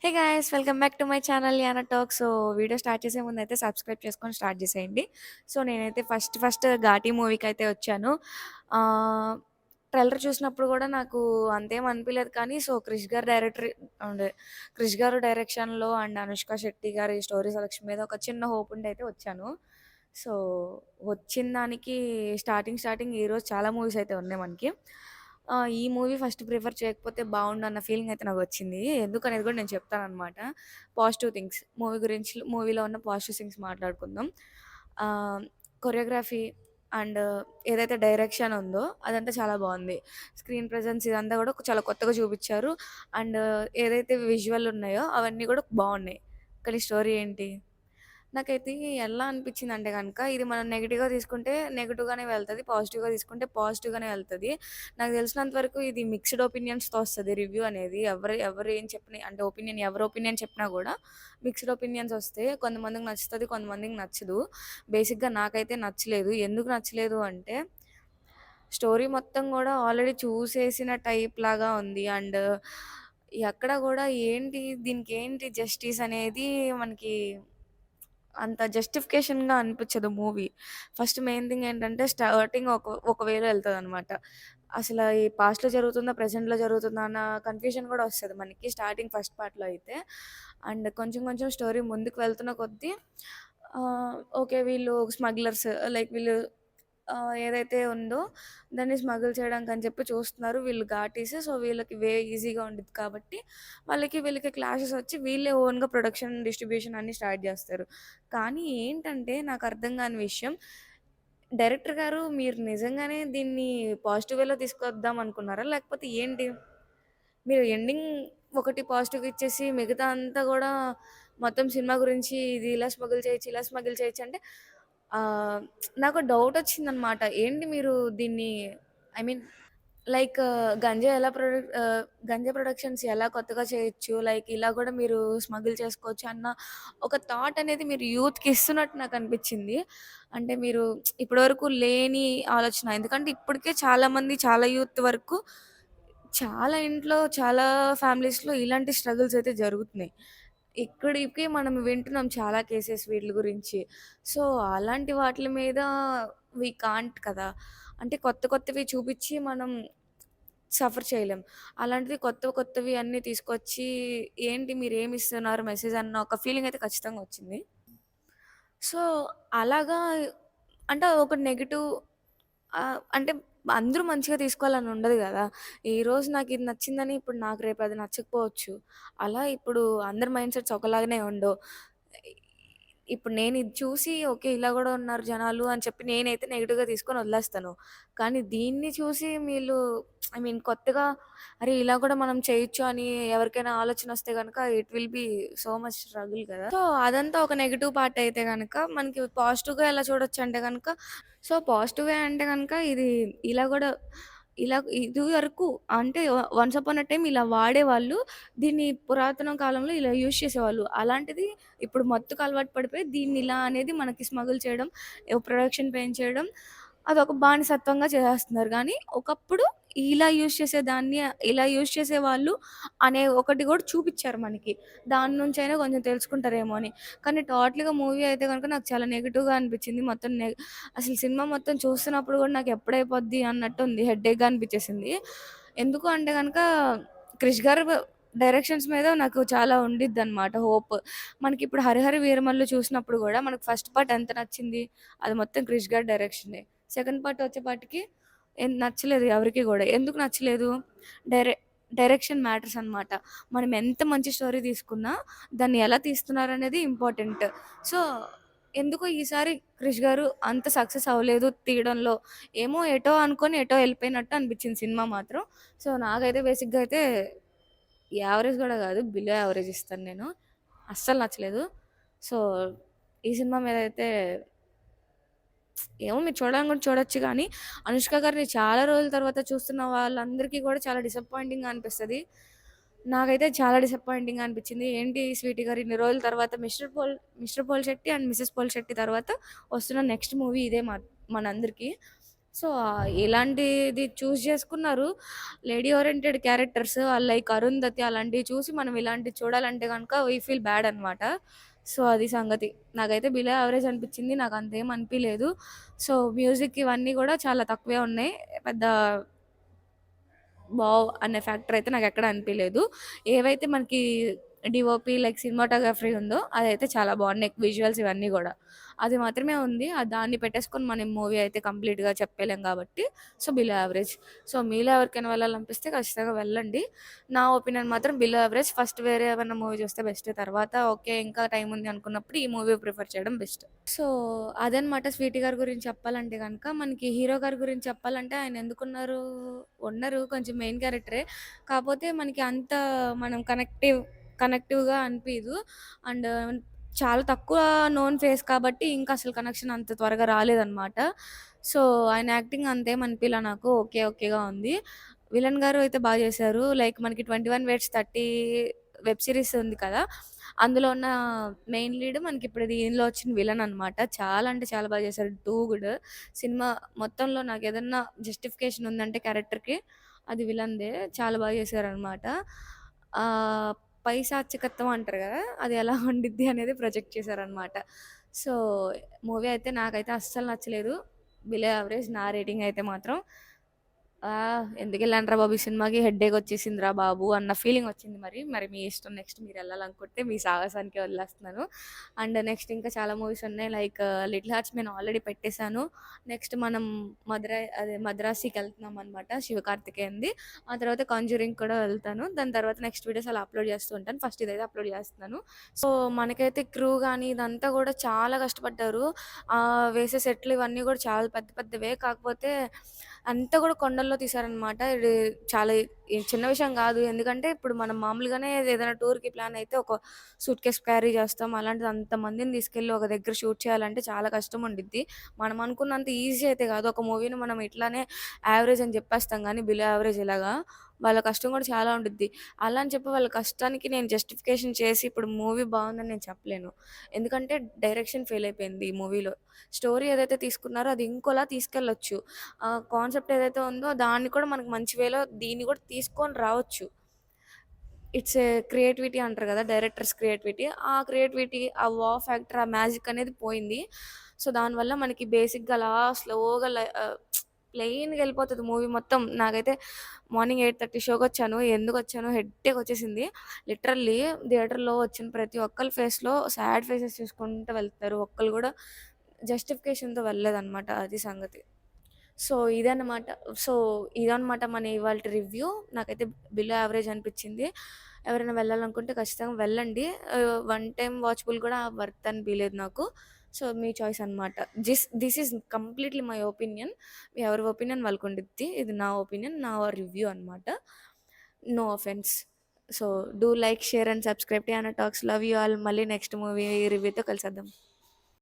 Hey guys welcome back to my channel Yana talk. So video start చేసే ముందు అయితే subscribe చేసుకొని స్టార్ట్ చేసేయండి. సో నేనైతే ఫస్ట్ ఘాటీ మూవీకి అయితే వచ్చాను. ట్రైలర్ చూసినప్పుడు కూడా నాకు అంతేం అనిపించలేదు, కానీ సో అండ్ క్రిష్ గారు డైరెక్షన్లో అండ్ అనుష్క శెట్టి గారి స్టోరీ సెలక్షన్ మీద ఒక చిన్న హోప్ ఉండి అయితే వచ్చాను. సో వచ్చిన దానికి స్టార్టింగ్ ఈరోజు చాలా మూవీస్ అయితే ఉన్నాయి మనకి. ఈ మూవీ ఫస్ట్ ప్రిఫర్ చేయకపోతే బాగుండు అన్న ఫీలింగ్ అయితే నాకు వచ్చింది. ఎందుకనేది కూడా నేను చెప్తాననమాట. పాజిటివ్ థింగ్స్ మూవీ గురించి, మూవీలో ఉన్న పాజిటివ్ థింగ్స్ మాట్లాడుకుందాం. కొరియోగ్రఫీ అండ్ ఏదైతే డైరెక్షన్ ఉందో అదంతా చాలా బాగుంది. స్క్రీన్ ప్రెజెన్స్ ఇదంతా కూడా చాలా కొత్తగా చూపించారు. అండ్ ఏదైతే విజువల్ ఉన్నాయో అవన్నీ కూడా బాగున్నాయి. కానీ స్టోరీ ఏంటి, నాకైతే ఎలా అనిపించిందంటే గనక, ఇది మనం నెగెటివ్‌గా తీసుకుంటే నెగెటివ్‌గానే వెళ్తది. పాజిటివ్‌గా తీసుకుంటే పాజిటివ్‌గానే వెళ్తది. నాకు తెలిసినంత వరకు ఇది మిక్స్డ్ ఒపీనియన్స్‌తో వస్తది రివ్యూ అనేది. ఎవరు ఏం చెప్పిన అంటే ఎవరి ఒపీనియన్ చెప్పినా గూడా మిక్స్డ్ ఒపీనియన్స్ వస్తాయి. కొంతమందికి నచ్చుతది, కొంతమందికి నచ్చదు. బేసిక్‌గా నాకైతే నచ్చలేదు. ఎందుకు నచ్చలేదు అంటే, స్టోరీ మొత్తం గూడా ఆల్రెడీ చూసేసిన టైప్ లాగా ఉంది. అండ్ ఎక్కడ గూడా దీనికేంటి జస్టిస్ అనేది మనకి అంత జస్టిఫికేషన్‌గా అనిపిచ్చదు మూవీ. ఫస్ట్ మెయిన్ థింగ్ ఏంటంటే స్టార్టింగ్ ఒక వేలో ఎళ్తదనమాట. అసల ఈ పాస్ట్‌లో జరుగుతుందా? ప్రెజెంట్‌లో జరుగుతుందా? అన్న కన్‌ఫ్యూజన్ గూడా వస్తది మనకి స్టార్టింగ్ ఫస్ట్ పార్ట్‌లో అయితే. అండ్ కొంచెం కొంచెం స్టోరీ ముందుకు వెళ్తున్న కొద్దీ ఓకే. వీళ్ళు స్మగ్లర్స్, లైక్ వీళ్ళు ఏదైతే ఉందో దాన్ని స్మగుల్ చేయడానికని చెప్పి చూస్తున్నారు. వీళ్ళు ఘాటీస్. సో, వీళ్ళకి ఈజీగా ఉండిద్ది కాబట్టి వీళ్ళకి క్లాషెస్ వచ్చి వీళ్ళే ఓన్‌గా ప్రొడక్షన్, డిస్ట్రిబ్యూషన్ అన్నీ స్టార్ట్ జేస్తారు. కానీ ఏంటంటే నాకర్థం గాని విషయం, డైరెక్టర్ గారు మీరు నిజంగానే దీన్ని పాజిటివ్ వేలో తీసుకొద్దాం అనుకున్నారా? లేకపోతే ఏంటి? మీరు ఎండింగ్ ఒకటి పాజిటివ్‌గా ఇచ్చేసి మిగతా అంతా గూడా మొత్తం సినిమా గురించి ఇది ఇలా స్మగుల్ చేయొచ్చు, ఇలా స్మగుల్ చేయొచ్చు అంటే ఆహ్, నాకు డౌటొచ్చిందనమాట. ఏంటి మీరు దీన్ని I mean like ganja productions ఎలా కొత్తగా చేయొచ్చు, లైక్ ఇలా గూడా మీరు స్మగుల్ చేసుకోవచ్చు అన్న ఒక థాట్ అనేది మీరు యూత్‌కి ఇస్తున్నట్టు నాకనిపిచ్చింది. అంటే మీరు ఇప్పటివరకు లేని ఆలోచన. ఎందుకంటే ఇప్పటికే చాలామంది, చాలా యూత్ వరకు చాలా ఇంట్లో, చాలా ఫ్యామిలీస్‌లో ఇలాంటి స్ట్రగుల్స్ అయితే జరుగుతున్నాయి. ఇక్కడికి మనం వింటున్నాం చాలా కేసెస్ వీట్లి గురించి. సో, అలాంటి వాటిల మీద వి కాంట్ కదా! అంటే కొత్తవి చూపిచ్చి మనం సఫర్ చేయలేం. అలాంటిది కొత్తవి అన్నీ తీసుకొచ్చి ఏంటి మీరేమిస్తున్నారు మెసేజ్ అన్న ఒక ఫీలింగ్ అయితే ఖచ్చితంగా వచ్చింది. సో, అలాగా అంటే ఒక నెగెటివ్ అంటే అందరూ మంచిగా తీసుకోవాలని ఉండదు గదా! ఈరోజు నాకిది నచ్చిందని ఇప్పుడు నాకు రేపు అది నచ్చకపోవచ్చు. అలా ఇప్పుడు అందరి మైండ్ సెట్స్ ఒకలాగానే ఉండవు. ఇప్పుడు నేనిది చూసి ఓకే. ఇలా గూడా ఉన్నారు జనాలు అని చెప్పి నేనైతే నెగెటివ్‌గా తీసుకొని వదిలేస్తాను. కానీ దీన్ని చూసి వీళ్ళు ఐ మీన్ కొత్తగా అరే! ఇలా గూడా మనం చేయొచ్చు అని ఎవరికైనా ఆలోచనొస్తే గనక it will be so much struggle కదా! సో, అదంతా ఒక నెగెటివ్ పార్ట్ అయితే గనక మనకి పాజిటివ్‌గా ఎలా చూడొచ్చంటే గనక, సో, పాజిటివే అంటే గనక ఇలా గూడా ఇదివరకు అంటే వన్స్ అపాన్ ఎ టైమ్ ఇలా వాడేవాళ్ళు. దీన్ని పురాతన కాలంలో ఇలా యూజ్ చేసేవాళ్ళు. అలాంటిది ఇప్పుడు మత్తుకు అలవాటు పడిపోయి దీన్ని ఇలా అనేది మనకి స్మగుల్ చేయడం, ప్రొడక్షన్ పెంచేయడం అదొక బానిసత్వంగా చేసేస్తున్నారు గానీ, ఒకప్పుడు ఇలా యూజ్ చేసేవాళ్ళు అనే ఒకటి గూడా చూపిచ్చారు మనకి. దాని నుంచైనా కొంచెం తెలుసుకుంటారేమో అని. కానీ టోటల్‌గా మూవీ అయితే గనుక నాకు చాలా నెగెటివ్‌గా అనిపిచ్చింది. అసలు సినిమా మొత్తం చూస్తున్నప్పుడు గూడా నాకు ఎప్పుడైపోద్ది అన్నట్టుంది. హెడ్‌ఏక్‌గా అనిపిచ్చేసింది. ఎందుకు అంటే గనక క్రిష్ గారు డైరెక్షన్స్ మీద నాకు చాలా ఉండిద్దనమాట హోప్. మనకిప్పుడు 'హరిహర వీరమల్లు' చూసినప్పుడు గూడా మనకు ఫస్ట్ పార్ట్ ఎంత నచ్చింది? అది మొత్తం క్రిష్ గారి డైరెక్షనే. సెకండ్ పార్ట్ వచ్చేపాటికి నచ్చలేదు ఎవరికీ గూడా. ఎందుకు నచ్చలేదు? డైరె డైరెక్షన్ మ్యాటర్స్ అనమాట. మనం ఎంత మంచి స్టోరీ తీసుకున్నా దాన్ని ఎలా తీస్తున్నారనేది ఇంపార్టెంట్. సో, ఎందుకో ఈసారి క్రిష్ గారు అంత సక్సెస్ అవ్వలేదు తీయడంలో. ఏమో ఎటో అనుకోని ఎటో ఎళ్ళిపోయినట్టు అనిపిచ్చింది సినిమా మాత్రం. సో, నాకైతే బేసిక్‌గా అయితే యావరేజ్ గూడా గాదు. బిలో యావరేజ్ ఇస్తాను నేను. అస్సలు నచ్చలేదు. సో, ఈ సినిమా మీదయితే ఏమో మీరు చూడాలనుకుంటే చూడొచ్చు గానీ, అనుష్క గారిని చాలా రోజుల తర్వాత చూస్తున్న వాళ్ళందరికీ గూడా చాలా డిసప్పాయింటింగ్‌గా అనిపిస్తది. నాకైతే చాలా డిసప్పాయింటింగ్‌గా అనిపిచ్చింది. ఏంటి స్వీటీ గారు ఇన్ని రోజుల తర్వాత 'Mr Polishetty' and 'Mrs Polishetty' తర్వాత వస్తున్న నెక్స్ట్ మూవీ ఇదే మనందరికీ. సో, ఇలాంటిది చూజ్ చేసుకున్నారు. Lady oriented characters like 'Arundhati' అలాంటివి చూసి మనం ఇలాంటివి చూడాలంటే గనుక వి ఫీల్ బ్యాడ్ అనమాట. సో, అది సంగతి. నాకైతే బిలో యావరేజ్ అనిపిచ్చింది. నాకంతేం అనిపియలేదు. సో, మ్యూజిక్ ఇవన్నీ గూడా చాలా తక్కువే ఉన్నాయి. పెద్ద వావ్! అనే ఫ్యాక్టర్ అయితే నాకెక్కడ అనిపియలేదు. ఏవైతే మనకి డీఓపీ లైక్ సినిమాటోగ్రఫీ ఉందో అదైతే చాలా బాగున్నాయి. విజువల్స్ ఇవన్నీ గూడా. అది మాత్రమే ఉంది. దాన్ని పెట్టేసుకొని మనం మూవీ అయితే కంప్లీట్‌గా చెప్పలేం గాబట్టి సో, బిలో యావరేజ్. సో, మీలో ఎవరికైనా వెళ్ళాలనిపిస్తే ఖచ్చితంగా వెళ్ళండి. నా ఒపీనియన్ మాత్రం బిలో యావరేజ్. ఫస్ట్ వేరే ఏమన్నా మూవీ చూస్తే బెస్ట్. తర్వాత ఓకే. ఇంకా టైం ఉంది అనుకున్నప్పుడు ఈ మూవీ ప్రిఫర్ చేయడం బెస్ట్. సో, అదనమాట 'స్వీటీ' గారి గురించి చెప్పాలంటే గనక, మనకి హీరో గారి గురించి చెప్పాలంటే ఆయన ఎందుకున్నారు, ఉన్నారు కొంచెం మెయిన్ క్యారెక్టరే. కాపోతే మనకి అంత మనం కనెక్టివ్‌గా అనిపియదు. అండ్ చాలా తక్కువ నోన్ ఫేస్ కాబట్టి ఇంకా అసలు కనెక్షన్ అంత త్వరగా రాలేదనమాట. సో, ఆయన యాక్టింగ్ అంతేం అనిపియలా నాకు. ఓకే. ఓకేగా ఉంది. విలన్ గారు అయితే బా చేశారు. లైక్ మనకి 21 వెయిట్స్ 30 వెబ్ సీరీస్ ఉంది కదా! అందులో ఉన్న మెయిన్ లీడ్ మనకిప్పుడు దీనిలో వచ్చిన విలన్ అనమాట. చాలా అంటే చాలా బా చేశారు. Too good. సినిమా మొత్తంలో నాకేదన్నా జస్టిఫికేషన్ ఉందంటే క్యారెక్టర్‌కి అది విలన్‌దే. చాలా బా చేశారనమాట. ఆహ్, పైశాచికత్వం అంటారు గదా! అది ఎలా ఉండిద్ది అనేది ప్రొజెక్ట్ చేశారనమాట. సో, మూవీ అయితే నాకైతే అస్సలు నచ్చలేదు. బిలో యావరేజ్ నా రేటింగ్ అయితే మాత్రం. ఎందుకెళ్ళానురా బాబు ఈ సినిమాకి హెడ్‌ఏక్ వచ్చేసిందిరా బాబు అన్న ఫీలింగ్ వచ్చింది మరి. మరి మీ ఇష్టం నెక్స్ట్ మీరెళ్ళాలనుకుంటే మీ సాహసానికే వదిలేస్తున్నాను. అండ్ నెక్స్ట్ ఇంకా చాలా మూవీస్ ఉన్నాయి. లైక్ 'లిటిల్ హార్ట్స్' నేను ఆల్రెడీ పెట్టేసాను. నెక్స్ట్ మనం మద్రాసికెళ్తున్నామనమాట శివకార్తికేయన్‌ది. ఆ తర్వాత 'కాంజూరింగ్' కూడా వెళ్తాను. దాని తర్వాత నెక్స్ట్ వీడియోస్ అలా అప్‌లోడ్ చేస్తూ ఉంటాను. ఫస్ట్ ఇదైతే అప్‌లోడ్ చేస్తున్నాను. సో, మనకైతే క్రూ గాని ఇదంతా గూడా చాలా కష్టపడ్డారు. వేసే సెట్లు ఇవన్నీ గూడా చాలా పెద్ద పెద్దవే. కాకపోతే అంతా గూడా కొండల్లో తీశారనమాట. ఇది చాలా చిన్న విషయం గాదు. ఎందుకంటే ఇప్పుడు మనం మామూలుగానే ఏదైనా టూర్‌కి ప్లాన్ అయితే ఒక సూట్‌కేస్ క్యారీ చేస్తాం. అలాంటిది అంతమందిని తీసుకెళ్ళి ఒక దగ్గర షూట్ చేయాలంటే చాలా కష్టం ఉండిద్ది. మనం అనుకున్నంత ఈజీ అయితే గాదు. ఒక మూవీని మనం ఇట్లానే యావరేజ్ అని జెప్పేస్తాం గానీ, బిలో యావరేజ్ ఇలాగా. వాళ్ళ కష్టం గూడా చాలా ఉండిద్ది. అలా అని చెప్పి వాళ్ళ కష్టానికి నేను జస్టిఫికేషన్ చేసి ఇప్పుడు మూవీ బావుందని నేను చెప్పలేను. ఎందుకంటే డైరెక్షన్ ఫెయిల్ అయిపోయింది ఈ మూవీలో. స్టోరీ ఏదైతే తీసుకున్నారో అది ఇంకోలా తీసుకెళ్ళొచ్చు. కాన్సెప్ట్ ఏదైతే ఉందో దాన్ని కూడా మనకు మంచి వేలో దీన్ని కూడా తీసుకొని రావచ్చు. ఇట్స్ ఏ క్రియేటివిటీ అంటారు కదా! Directors creativity. ఆ క్రియేటివిటీ, ఆ వావ్ ఫ్యాక్టర్, ఆ మ్యాజిక్ అనేది పోయింది. సో, దానివల్ల మనకి బేసిక్‌గా అలా స్లోగా ప్లెయిన్‌గా ఎళ్ళిపోతది మూవీ మొత్తం. నాకైతే మార్నింగ్ 8:30 షోకొచ్చాను. ఎందుకొచ్చానో హెడ్‌ఏక్ వచ్చేసింది. లిటరల్లీ థియేటర్‌లో వచ్చిన ప్రతి ఒక్కళ్ళ ఫేస్‌లో సాడ్ ఫేసెస్ చూసుకుంటూ వెళ్తారు. ఒక్కళ్ళు గూడా జస్టిఫికేషన్‌తో వెళ్ళలేదనమాట. అది సంగతి. సో, ఇదన్నమాట. సో, ఇదన్నమాట మన ఇవాల్టి రివ్యూ. నాకైతే బిలో యావరేజ్ అనిపిచ్చింది. ఎవరైనా వెళ్ళాలనుకుంటే ఖచ్చితంగా వెళ్ళండి. వన్ టైమ్ వాచబుల్ కూడా వర్త్ అనిపియలేదు నాకు. సో, మీ చాయిస్ అనమాట. This is completely my opinion. ఎవరి ఒపీనియన్ వాళ్ళకుండిద్ది. ఇది నా ఒపీనియన్, నా రివ్యూ అనమాట. No offence. So, do like, share and subscribe to Yana talks. Love you all. మళ్ళీ నెక్స్ట్ మూవీ రివ్యూతో కలిసేద్దాం.